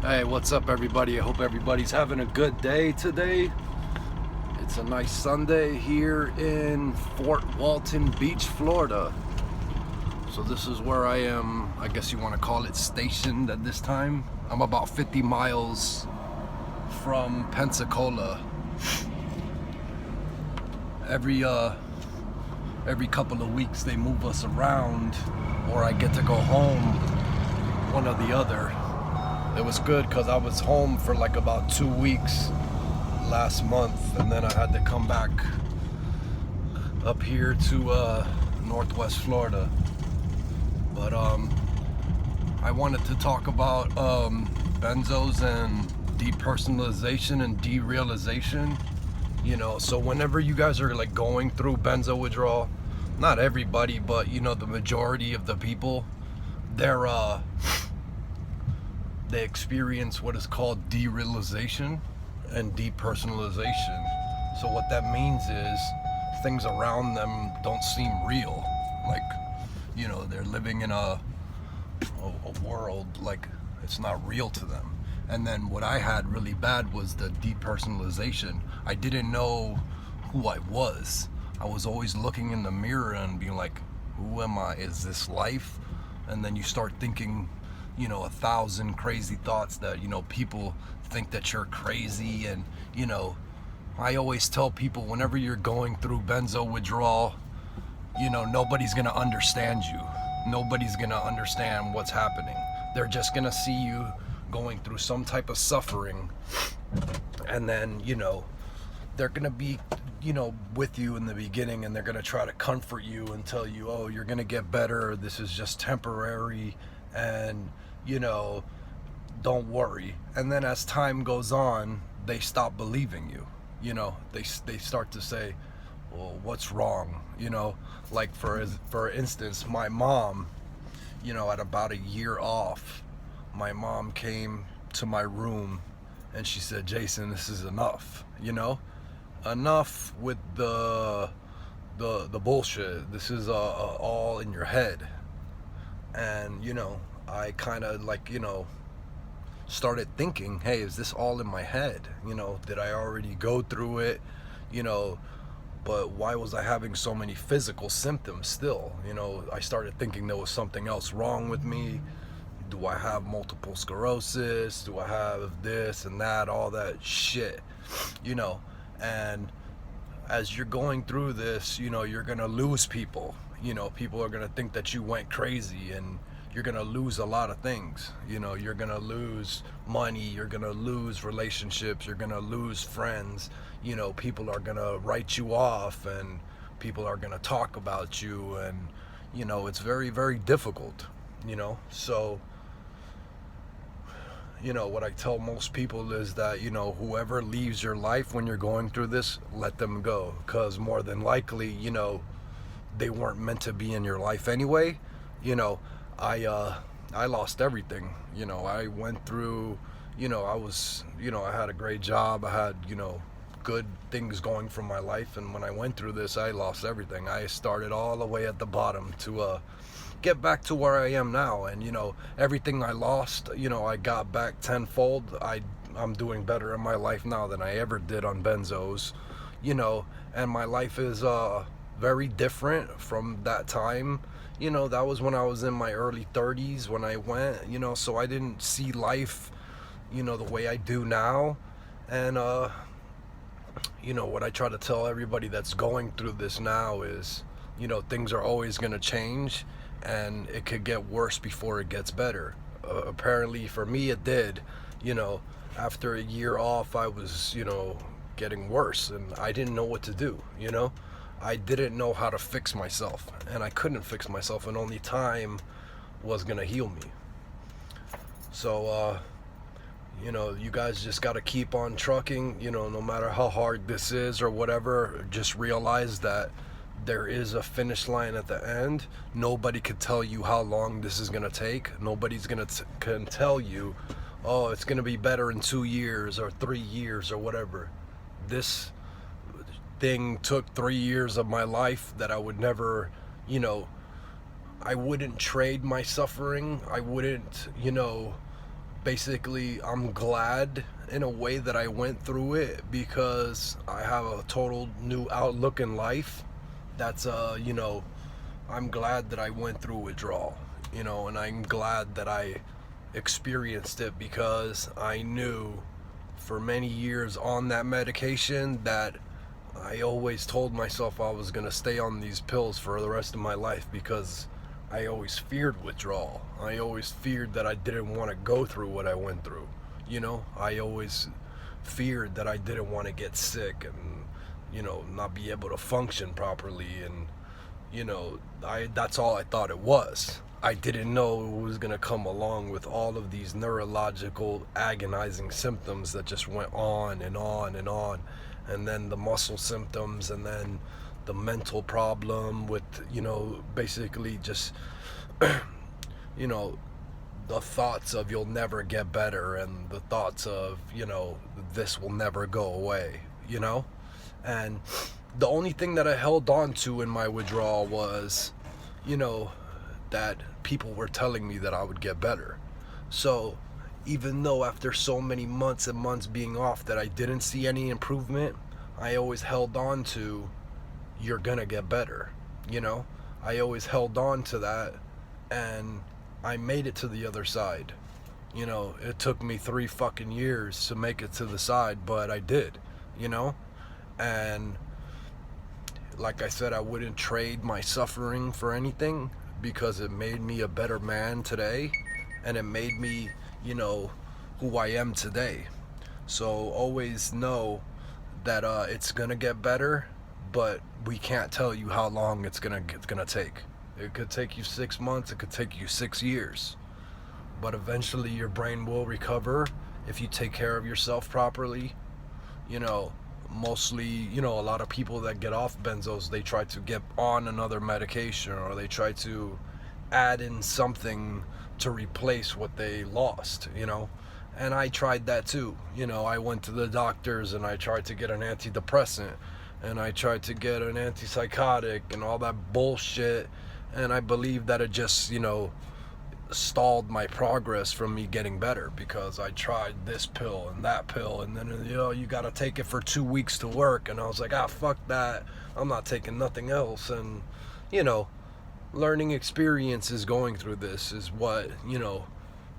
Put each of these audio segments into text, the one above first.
Hey, what's up, everybody? I hope everybody's having a good day today. It's a nice Sunday here in Fort Walton Beach, Florida. So this is where I am, I guess you want to call it stationed at this time. I'm about 50 miles from Pensacola. Every couple of weeks they move us around, or I get to go home, one or the other. It was good because I was home for like about 2 weeks last month, and then I had to come back up here to Northwest Florida. But I wanted to talk about benzos and depersonalization and derealization. So whenever you guys are like going through benzo withdrawal, not everybody, but the majority of the people, they experience what is called derealization and depersonalization. So what that means is things around them don't seem real. Like, they're living in a world like it's not real to them. And then what I had really bad was the depersonalization. I didn't know who I was. I was always looking in the mirror and being like, who am I? Is this life? And then you start thinking 1,000 crazy thoughts that people think that you're crazy. And I always tell people, whenever you're going through benzo withdrawal, nobody's gonna understand you. Nobody's gonna understand what's happening. They're just gonna see you going through some type of suffering, and then they're gonna be with you in the beginning, and they're gonna try to comfort you and tell you, oh, you're gonna get better, this is just temporary, and don't worry. And then as time goes on, they stop believing you. They start to say, well, what's wrong? Like for instance, my mom, at about a year off, my mom came to my room and she said, Jason, this is enough. Enough with the bullshit. This is all in your head. And I kind of started thinking, hey, is this all in my head? Did I already go through it? But why was I having so many physical symptoms still? I started thinking there was something else wrong with me. Do I have multiple sclerosis? Do I have this and that, all that shit? And as you're going through this, you're gonna lose people. People are gonna think that you went crazy, and you're gonna lose a lot of things. You're gonna lose money, you're gonna lose relationships, you're gonna lose friends. People are gonna write you off, and people are gonna talk about you, and it's very, very difficult. So what I tell most people is that whoever leaves your life when you're going through this, let them go, because more than likely they weren't meant to be in your life anyway. I lost everything. I went through, I was, I had a great job. I had, good things going from my life. And when I went through this, I lost everything. I started all the way at the bottom to get back to where I am now. And, everything I lost, I got back tenfold. I'm doing better in my life now than I ever did on benzos, and my life is very different from that time. That was when I was in my early 30s when I went, so I didn't see life, the way I do now. And, what I try to tell everybody that's going through this now is, things are always going to change, and it could get worse before it gets better. Apparently for me, it did. After a year off, I was, getting worse, and I didn't know what to do, I didn't know how to fix myself, and I couldn't fix myself, and only time was gonna heal me. So you guys just gotta keep on trucking. No matter how hard this is or whatever, just realize that there is a finish line at the end. Nobody could tell you how long this is gonna take. Nobody's can tell you, oh, it's gonna be better in 2 years or 3 years or whatever. This thing took 3 years of my life that I would never, I wouldn't trade my suffering. I wouldn't, basically, I'm glad in a way that I went through it, because I have a total new outlook in life. That's I'm glad that I went through withdrawal, and I'm glad that I experienced it, because I knew for many years on that medication that I always told myself I was going to stay on these pills for the rest of my life, because I always feared withdrawal. I always feared that I didn't want to go through what I went through. I always feared that I didn't want to get sick and, not be able to function properly. And, that's all I thought it was. I didn't know it was going to come along with all of these neurological agonizing symptoms that just went on and on and on. And then the muscle symptoms, and then the mental problem with, basically just, the thoughts of you'll never get better, and the thoughts of, this will never go away, And the only thing that I held on to in my withdrawal was, that people were telling me that I would get better. So even though after so many months and months being off that I didn't see any improvement, I always held on to, you're gonna get better. I always held on to that, and I made it to the other side. It took me 3 fucking years to make it to the side, but I did, and like I said, I wouldn't trade my suffering for anything, because it made me a better man today, and it made me, who I am today. So always know that it's gonna get better, but we can't tell you how long it's gonna take. It could take you 6 months, it could take you 6 years, but eventually your brain will recover if you take care of yourself properly. Mostly, a lot of people that get off benzos, they try to get on another medication, or they try to add in something to replace what they lost, and I tried that too. I went to the doctors and I tried to get an antidepressant, and I tried to get an antipsychotic and all that bullshit, and I believe that it just, stalled my progress from me getting better, because I tried this pill and that pill, and then you gotta take it for 2 weeks to work, and I was like, fuck that, I'm not taking nothing else. And learning experiences going through this is what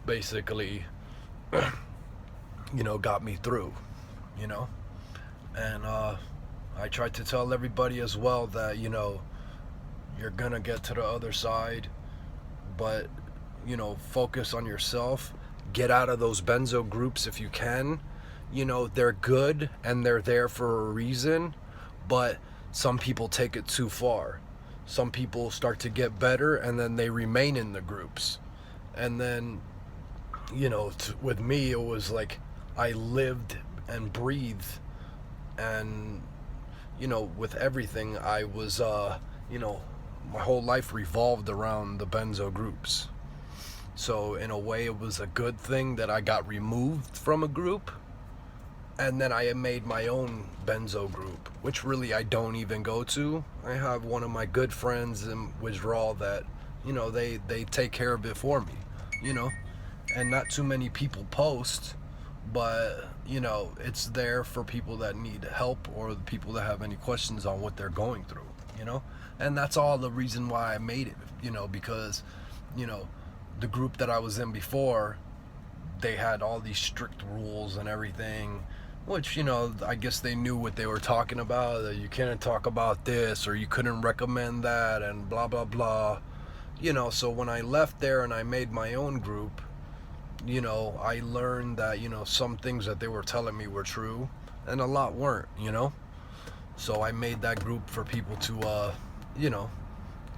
basically got me through, and I tried to tell everybody as well that you're gonna get to the other side, but focus on yourself. Get out of those benzo groups if you can. They're good and they're there for a reason, but some people take it too far. Some people start to get better and then they remain in the groups. And then, with me, it was like I lived and breathed, and, with everything, I was, my whole life revolved around the benzo groups. So in a way, it was a good thing that I got removed from a group, and then I made my own benzo group, which really I don't even go to. I have one of my good friends in withdrawal that, they take care of it for me, and not too many people post, but, it's there for people that need help, or the people that have any questions on what they're going through, and that's all the reason why I made it, because, the group that I was in before, they had all these strict rules and everything, which, I guess they knew what they were talking about, that you can't talk about this, or you couldn't recommend that, and blah, blah, blah, so when I left there and I made my own group, I learned that, some things that they were telling me were true, and a lot weren't, so I made that group for people to,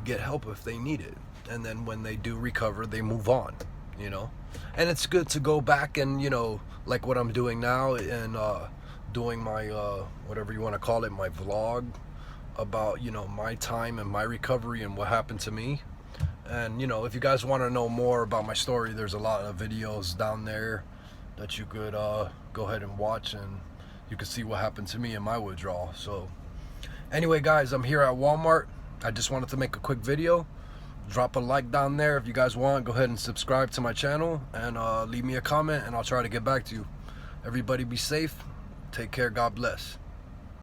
get help if they need it. And then when they do recover, they move on, and it's good to go back and, like what I'm doing now, and doing my whatever you want to call it, my vlog about, my time and my recovery and what happened to me. And if you guys want to know more about my story, there's a lot of videos down there that you could go ahead and watch, and you can see what happened to me in my withdrawal. So anyway, guys, I'm here at Walmart. I just wanted to make a quick video. drop a like down there. If you guys want, go ahead and subscribe to my channel, and leave me a comment, and I'll try to get back to you. Everybody be safe. Take care. God bless.